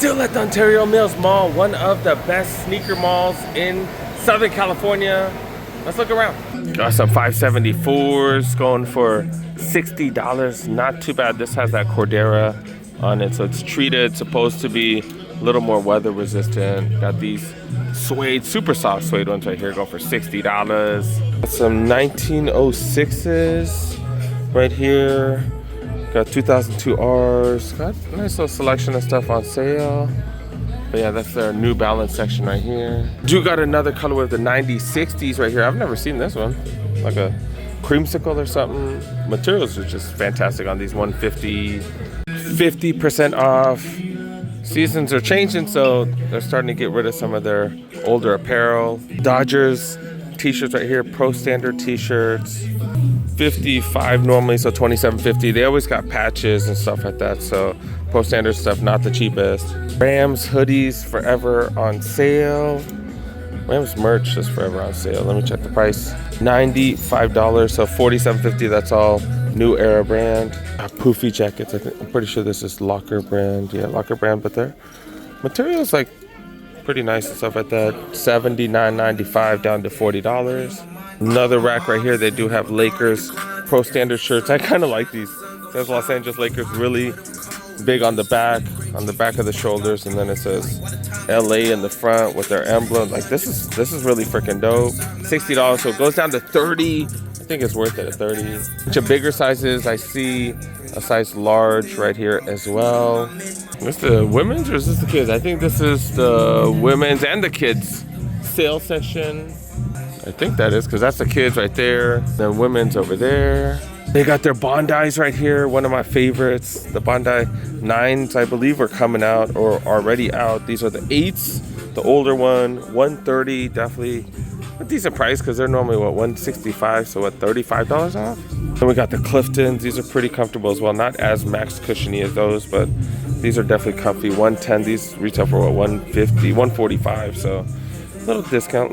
Still at the Ontario Mills Mall, one of the best sneaker malls in Southern California. Let's look around. Got some 574s going for $60. Not too bad. This has that Cordera on it, so it's treated, supposed to be a little more weather resistant. Got these suede, super soft suede ones right here, go for $60. Got some 1906s right here. Got 2002 Rs. Got a nice little selection of stuff on sale. But yeah, that's their New Balance section right here. Do got another colorway of the 9060s right here. I've never seen this one. Like a creamsicle or something. Materials are just fantastic on these 150, 50% off. Seasons are changing, so they're starting to get rid of some of their older apparel. Dodgers t-shirts right here, Pro Standard t-shirts. 55 normally, so $27.50. They always got patches and stuff like that, so Pro Standard stuff not the cheapest. Rams hoodies forever on sale. Rams merch is forever on sale. Let me check the price. $95, so $47.50. That's all New Era brand. Poofy jackets. I'm pretty sure this is Locker brand. Yeah, Locker brand, but their materials like pretty nice and stuff like that. $79.95 down to $40. Another rack right here. They do have Lakers Pro Standard shirts. I kind of like these. There's Los Angeles Lakers really big on the back of the shoulders, and then it says LA in the front with their emblem. Like this is really freaking dope. $60, so it goes down to $30. I think it's worth it at $30. Bunch of bigger sizes. I see a size large right here as well. Is this the women's or is this the kids? I think this is the women's and the kids sale section. I think that is, because that's the kids right there. The women's over there. They got their Bondis right here, one of my favorites. The Bondi 9s, I believe, are coming out or already out. These are the 8s, the older one, $130, definitely a decent price because they're normally, what, $165, so what, $35 off? Then we got the Cliftons. These are pretty comfortable as well. Not as max cushiony as those, but these are definitely comfy. $110, these retail for what, $150, $145, so little discount,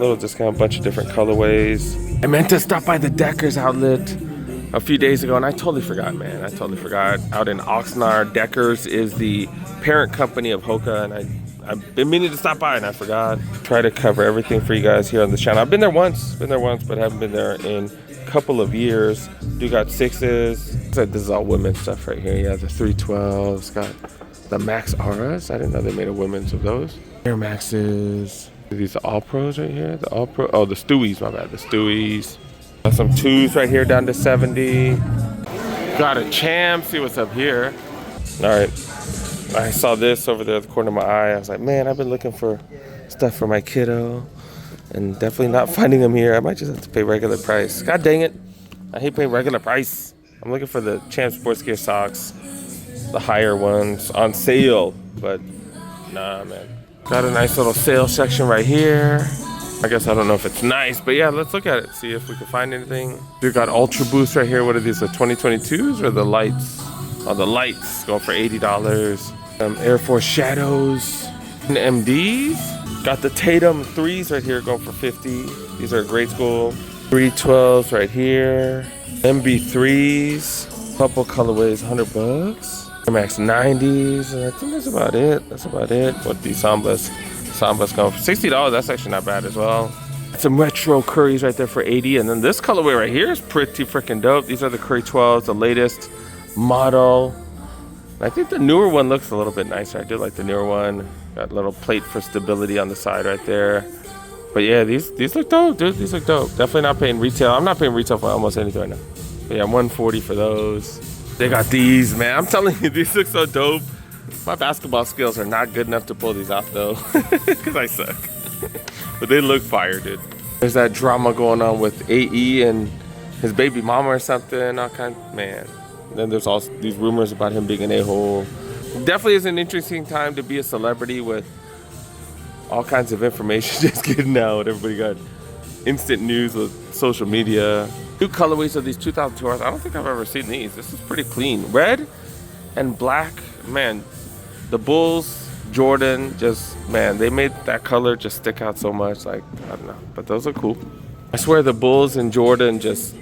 bunch of different colorways. I meant to stop by the Deckers outlet a few days ago, and I totally forgot, man. I totally forgot. Out in Oxnard, Deckers is the parent company of Hoka, and I've been meaning to stop by, and I forgot. Try to cover everything for you guys here on the channel. I've been there once, but haven't been there in a couple of years. Do got 6s. This is all women's stuff right here. Yeah, the 312s. Got the Max Rs. I didn't know they made a women's of those. Air Maxes. These are All Pros right here. The All Pro. Oh, the Stewies. My bad. The Stewies. Got some 2s right here down to $70. Got a Champ. See what's up here. All right. I saw this over there at the corner of my eye. I was like, man, I've been looking for stuff for my kiddo, and definitely not finding them here. I might just have to pay regular price. God dang it. I hate paying regular price. I'm looking for the Champ Sports Gear socks, the higher ones on sale, but nah, man. Got a nice little sale section right here. I guess I don't know if it's nice, but yeah, let's look at it. See if we can find anything. We got Ultra Boost right here. What are these, the 2022s or the lights? Oh, the lights going for $80. Air Force Shadows and MDs. Got the Tatum 3s right here going for $50. These are grade school. 312s right here. MB3s. Couple colorways, $100. Air Max 90s, and I think that's about it. What these Sambas going for $60. That's actually not bad as well. Some retro Currys right there for $80, and then this colorway right here is pretty freaking dope. These are the Curry 12s, the latest model. I think the newer one looks a little bit nicer. I do like the newer one. Got a little plate for stability on the side right there. But yeah, these look dope, dude. These look dope. Definitely not paying retail. I'm not paying retail for almost anything right now. But yeah, $140 for those. They got these, man. I'm telling you, these look so dope. My basketball skills are not good enough to pull these off, though, because I suck. But they look fire, dude. There's that drama going on with AE and his baby mama or something. All kind, man. Then there's also these rumors about him being an a-hole. Definitely is an interesting time to be a celebrity with all kinds of information just getting out. Everybody got instant news with social media. New colorways of these 2002 Rs. I don't think I've ever seen these. This is pretty clean. Red and black. Man, the Bulls, Jordan, just, man, they made that color just stick out so much. Like, I don't know. But those are cool. I swear the Bulls and Jordan just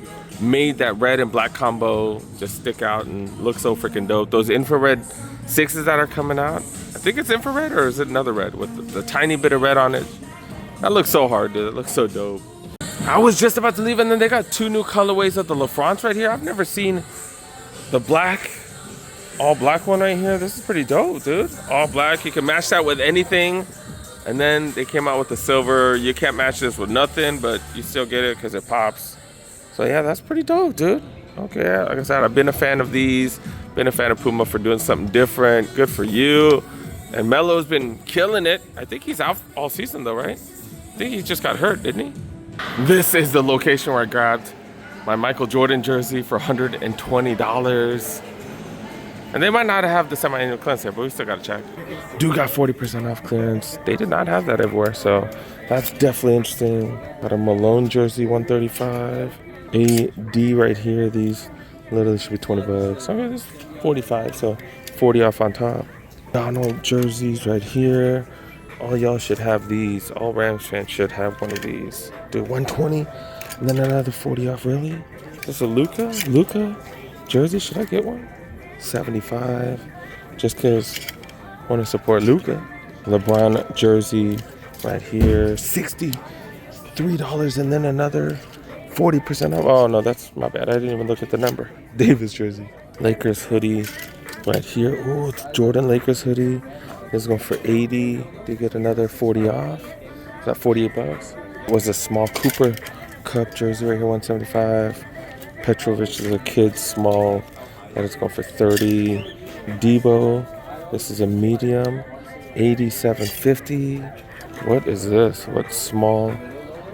made that red and black combo just stick out and look so freaking dope. Those infrared 6s that are coming out, I think it's infrared, or is it another red with the tiny bit of red on it? That looks so hard, dude. It looks so dope. I was just about to leave, and then they got 2 new colorways of the LaFrance right here. I've never seen the black, all black one right here. This is pretty dope, dude. All black. You can match that with anything. And then they came out with the silver. You can't match this with nothing, but you still get it because it pops. So yeah, that's pretty dope, dude. Okay, like I said, I've been a fan of these. Been a fan of Puma for doing something different. Good for you. And Melo's been killing it. I think he's out all season though, right? I think he just got hurt, didn't he? This is the location where I grabbed my Michael Jordan jersey for $120. And they might not have the semi-annual clearance here, but we still gotta check. Dude got 40% off clearance. They did not have that everywhere, so that's definitely interesting. Got a Malone jersey, $135. AD right here, these literally should be 20 bucks. Okay, this is 45, so 40 off on top. Donald jerseys right here. All y'all should have these. All Rams fans should have one of these. Dude, 120 and then another 40 off, really? This is a Luka jersey, should I get one? 75, just cause I want to support Luka. LeBron jersey right here, $63 and then another 40% off. Oh no, that's my bad. I didn't even look at the number. Davis jersey. Lakers hoodie right here. Oh, it's Jordan Lakers hoodie. This is going for 80. They get another 40 off. Is that 48 bucks? Was a small Cooper Cup jersey right here, 175. Petrovic is a kid's small. That is going for 30. Debo, this is a medium, 87.50. What is this? What small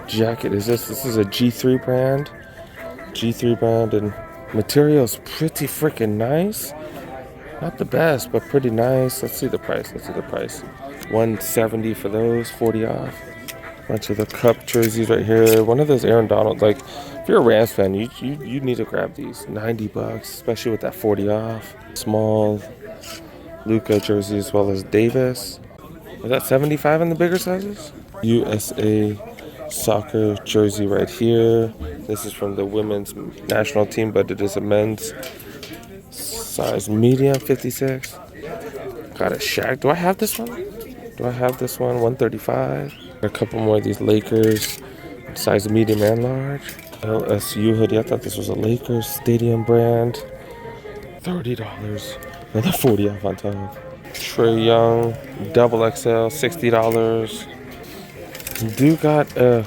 jacket is this? This is a G3 brand. G3 brand, and material's pretty freaking nice. Not the best, but pretty nice. Let's see the price. 170 for those, 40 off. Bunch of the Cup jerseys right here. One of those Aaron Donald, like, if you're a Rams fan, you need to grab these. 90 bucks, especially with that 40 off. Small Luka jersey as well as Davis. Was that 75 in the bigger sizes? USA soccer jersey right here. This is from the women's national team, but it is a men's size medium, 56. Got a Shaq. Do I have this one? 135. A couple more of these Lakers, size medium and large. LSU hoodie. I thought this was a Lakers Stadium brand. $30. Another 40 off on top. Trae Young, double XL, $60. Dude got a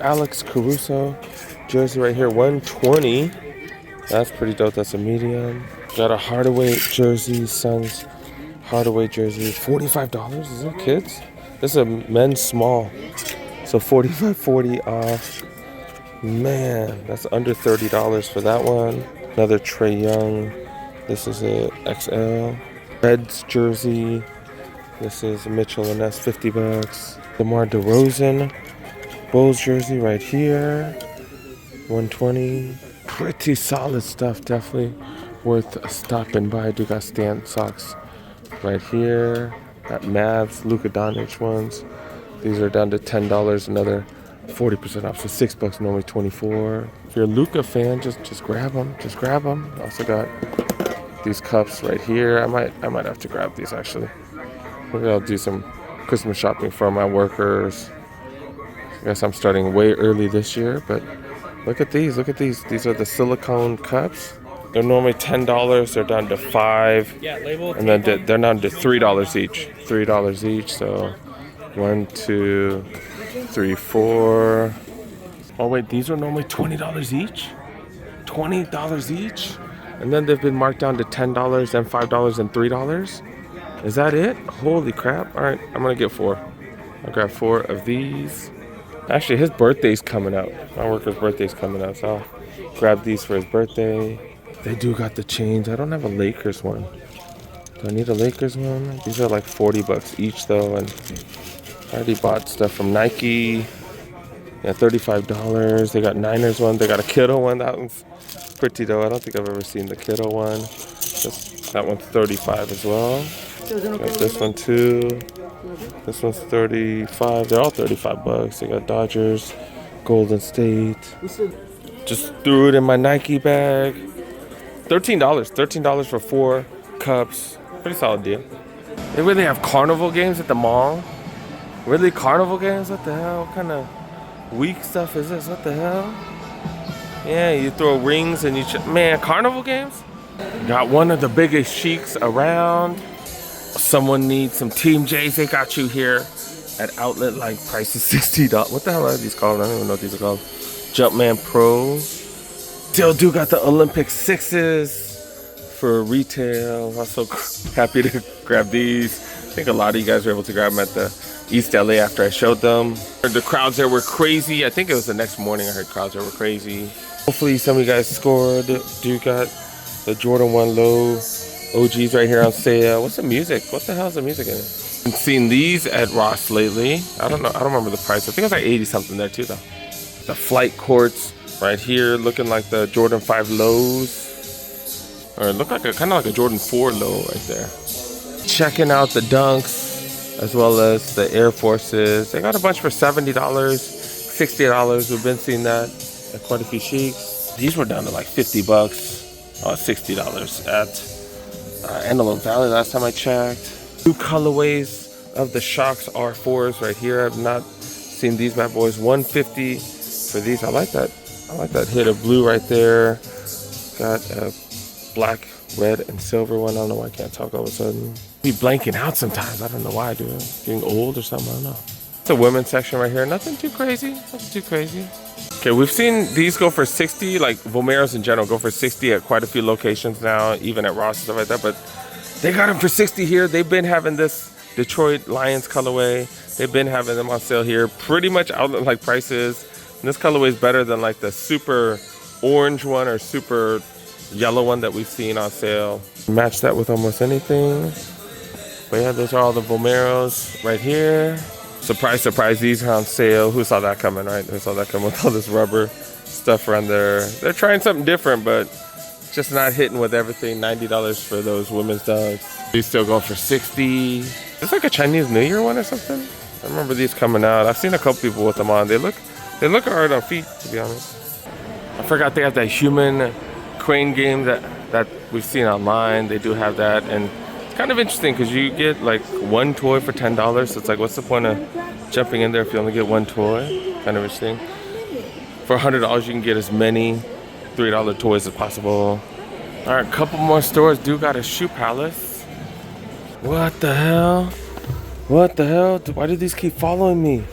Alex Caruso jersey right here, $120. That's pretty dope. That's a medium. Got a Hardaway jersey, Suns Hardaway jersey, $45. Is that kids? This is a men's small, so 40 off. Man, that's under $30 for that one. Another Trae Young. This is a XL. Reds jersey. This is Mitchell and Ness, 50 bucks. DeMar DeRozan Bulls jersey right here, 120. Pretty solid stuff, definitely worth stopping by. Do got Stan socks right here. Got Mavs, Luka Doncic ones. These are down to $10, another 40% off, so $6 normally 24. If you're a Luka fan, just grab them. Also got these cups right here. I might have to grab these actually. Maybe I'll do some Christmas shopping for my workers. I guess I'm starting way early this year, but look at these. These are the silicone cups. They're normally $10. They're down to $5. Yeah, label. And then they're down to $3 each. $3 each. So 1, 2, 3, 4. Oh wait, these are normally $20 each. $20 each. And then they've been marked down to $10 and $5 and $3. Is that it? Holy crap! All right, I'm gonna get 4. I'll grab 4 of these. Actually, his birthday's coming up. My worker's birthday's coming up, so I'll grab these for his birthday. They do got the chains. I don't have a Lakers one. Do I need a Lakers one? These are like 40 bucks each though, and I already bought stuff from Nike. Yeah, $35. They got Niners one. They got a Kiddo one. That one's pretty dope. I don't think I've ever seen the Kiddo one. That one's 35 as well. Got this one too. This one's 35. They're all 35 bucks. They got Dodgers, Golden State. Just threw it in my Nike bag. $13 for 4 cups. Pretty solid deal. They really have carnival games at the mall? Really, carnival games? What the hell? What kind of weak stuff is this? What the hell? Yeah, you throw rings and you man, carnival games? Got one of the biggest sheiks around. Someone needs some Team J's, they got you here at outlet like prices $60. What the hell are these called? I don't even know what these are called. Jumpman Pro. Still do got the Olympic 6s for retail. I'm so happy to grab these. I think a lot of you guys were able to grab them at the East LA after I showed them. The crowds there were crazy. I think it was the next morning I heard crowds there were crazy. Hopefully some of you guys scored. Do got the Jordan 1 low OGs right here on sale. What's the music? What the hell is the music in it? I've seen these at Ross lately. I don't know. I don't remember the price. I think it was like 80 something there too though. The flight courts right here looking like the Jordan 5 lows. Or it looked like kind of like a Jordan 4 low right there. Checking out the Dunks as well as the Air Forces. They got a bunch for $70, $60. We've been seeing that at quite a few sheiks. These were down to like $50, $60 at Antelope Valley last time I checked. New colorways of the Shox R4s right here. I've not seen these bad boys. $150 for these. I like that. I like that hit of blue right there. Got a black, red, and silver one. I don't know why I can't talk all of a sudden. Be blanking out sometimes. I don't know why I do it. Getting old or something. I don't know. It's a women's section right here. Nothing too crazy. Nothing too crazy. Okay, we've seen these go for 60, like Vomeros in general go for 60 at quite a few locations now, even at Ross and stuff like that. But they got them for 60 here. They've been having this Detroit Lions colorway. They've been having them on sale here. Pretty much outlet like prices. And this colorway is better than like the super orange one or super yellow one that we've seen on sale. Match that with almost anything. But yeah, those are all the Vomeros right here. Surprise, surprise, these are on sale. Who saw that coming, right? Who saw that coming with all this rubber stuff around there? They're trying something different, but just not hitting with everything. $90 for those women's Dunks. These still going for 60. It's like a Chinese New Year one or something. I remember these coming out. I've seen a couple people with them on. They look alright on feet, to be honest. I forgot they have that human crane game that we've seen online. They do have that, and it's kind of interesting because you get like one toy for $10. So it's like, what's the point of jumping in there if you only get one toy? Kind of interesting. For $100, you can get as many $3 toys as possible. All right, a couple more stores do got a Shoe Palace. What the hell? What the hell? Why do these keep following me?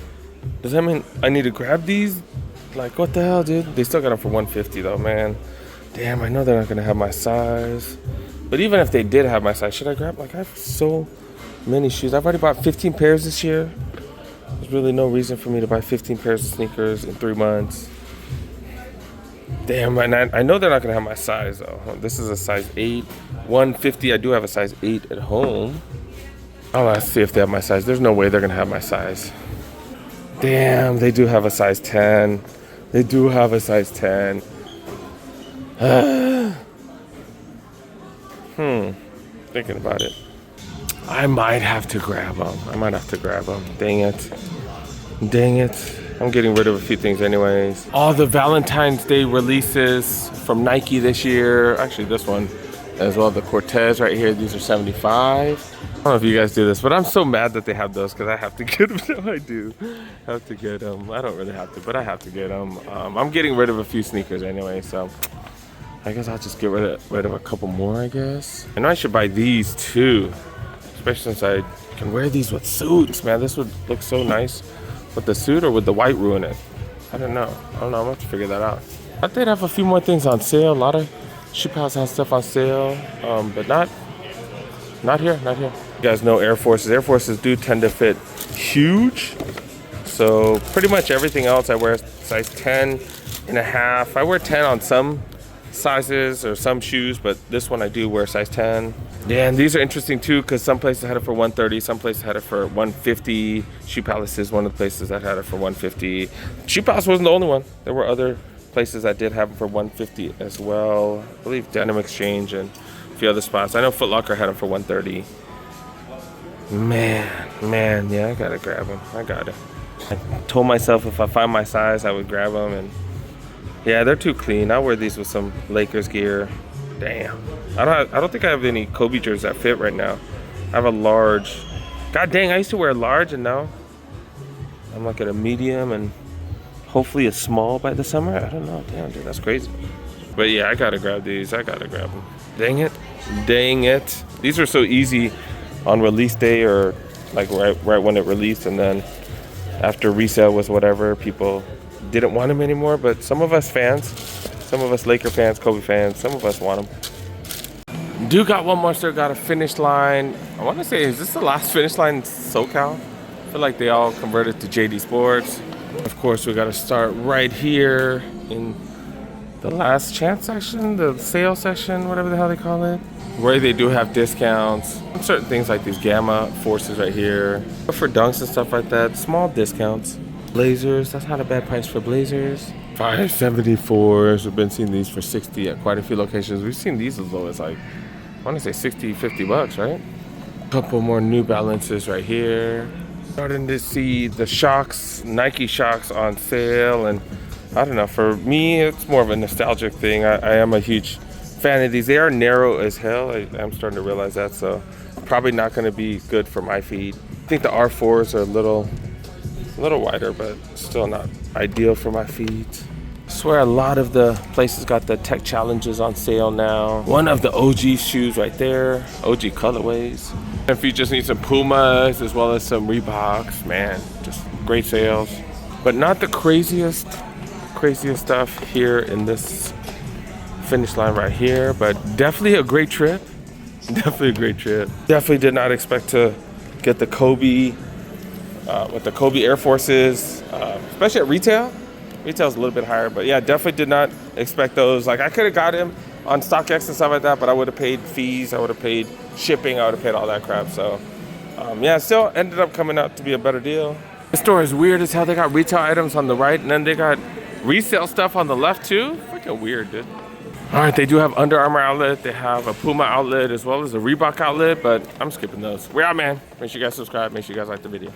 Does that mean I need to grab these? Like, what the hell, dude? They still got them for $150 though, man. Damn, I know they're not gonna have my size. But even if they did have my size, should I grab? Like, I have so many shoes. I've already bought 15 pairs this year. There's really no reason for me to buy 15 pairs of sneakers in 3 months. Damn, and I know they're not gonna have my size though. This is a size 8, $150. I do have a size 8 at home. I'll see if they have my size. There's no way they're gonna have my size. Damn, they do have a size 10. They do have a size 10. Thinking about it. I might have to grab them. Dang it. Dang it. I'm getting rid of a few things anyways. All the Valentine's Day releases from Nike this year. Actually, this one as well. The Cortez right here. These are $75. I don't know if you guys do this, but I'm so mad that they have those because I have to get them. No, I do have to get them. I don't really have to, but I have to get them. I'm getting rid of a few sneakers anyway, so I guess I'll just get rid of a couple more, I guess. I know I should buy these too, especially since I can wear these with suits, man. This would look so nice with the suit, or would the white ruin it? I don't know. I'm gonna have to figure that out. I did have a few more things on sale. A lot of Shoe Palace has stuff on sale, but not here. You guys know Air Forces. Air Forces do tend to fit huge. So pretty much everything else I wear size 10 and a half. I wear 10 on some sizes or some shoes, but this one I do wear size 10. Yeah, and these are interesting too because some places had it for $130, some places had it for $150. Shoe Palace is one of the places that had it for $150. Shoe Palace wasn't the only one. There were other places that did have them for $150 as well. I believe Denim Exchange and a few other spots. I know Foot Locker had them for $130. Man, yeah, I gotta grab them. I told myself if I find my size, I would grab them, and Yeah, they're too clean. I'll wear these with some Lakers gear. Damn. I don't think I have any Kobe jerseys that fit right now. I have a large. God dang, I used to wear a large and now I'm like at a medium and hopefully a small by the summer. I don't know. Damn, dude, that's crazy. But yeah, I gotta grab these. I gotta grab them. Dang it. Dang it. These are so easy on release day or like right when it released, and then after resale was whatever, people didn't want them anymore. But some of us fans, some of us Laker fans, Kobe fans, some of us want them. Dude got one more, still got a finish line. I want to say, is this the last finish line in SoCal? I feel like they all converted to JD Sports. Of course, we got to start right here in the last chance section, the sale section, whatever the hell they call it, where they do have discounts on certain things like these Gamma Forces right here. But for dunks and stuff like that, small discounts. Blazers, that's not a bad price for Blazers. 574s, we've been seeing these for 60 at quite a few locations. We've seen these as low as like, I want to say 60, 50 bucks, right? A couple more New Balances right here. Starting to see the Shocks, Nike Shocks on sale, and I don't know, for me, it's more of a nostalgic thing. I am a huge fan of these. They are narrow as hell. I'm starting to realize that, so probably not going to be good for my feet. I think the R4s are a little wider, but still not ideal for my feet. I swear a lot of the places got the Tech Challenges on sale now. One of the OG shoes right there, OG colorways. If you just need some Pumas as well as some Reeboks, man, just great sales. But not the craziest stuff here in this finish line right here, but definitely a great trip. Definitely a great trip. Definitely did not expect to get the Kobe with the Kobe Air Forces, especially at retail. Retail's a little bit higher, but yeah, definitely did not expect those. Like I could have got him on StockX and stuff like that, but I would have paid fees, I would have paid shipping, I would have paid all that crap. So yeah, still ended up coming out to be a better deal. The store is weird as hell. They got retail items on the right, and then they got resale stuff on the left too. Freaking weird, dude. All right, they do have Under Armour outlet. They have a Puma outlet as well as a Reebok outlet, but I'm skipping those. We're out, man. Make sure you guys subscribe. Make sure you guys like the video.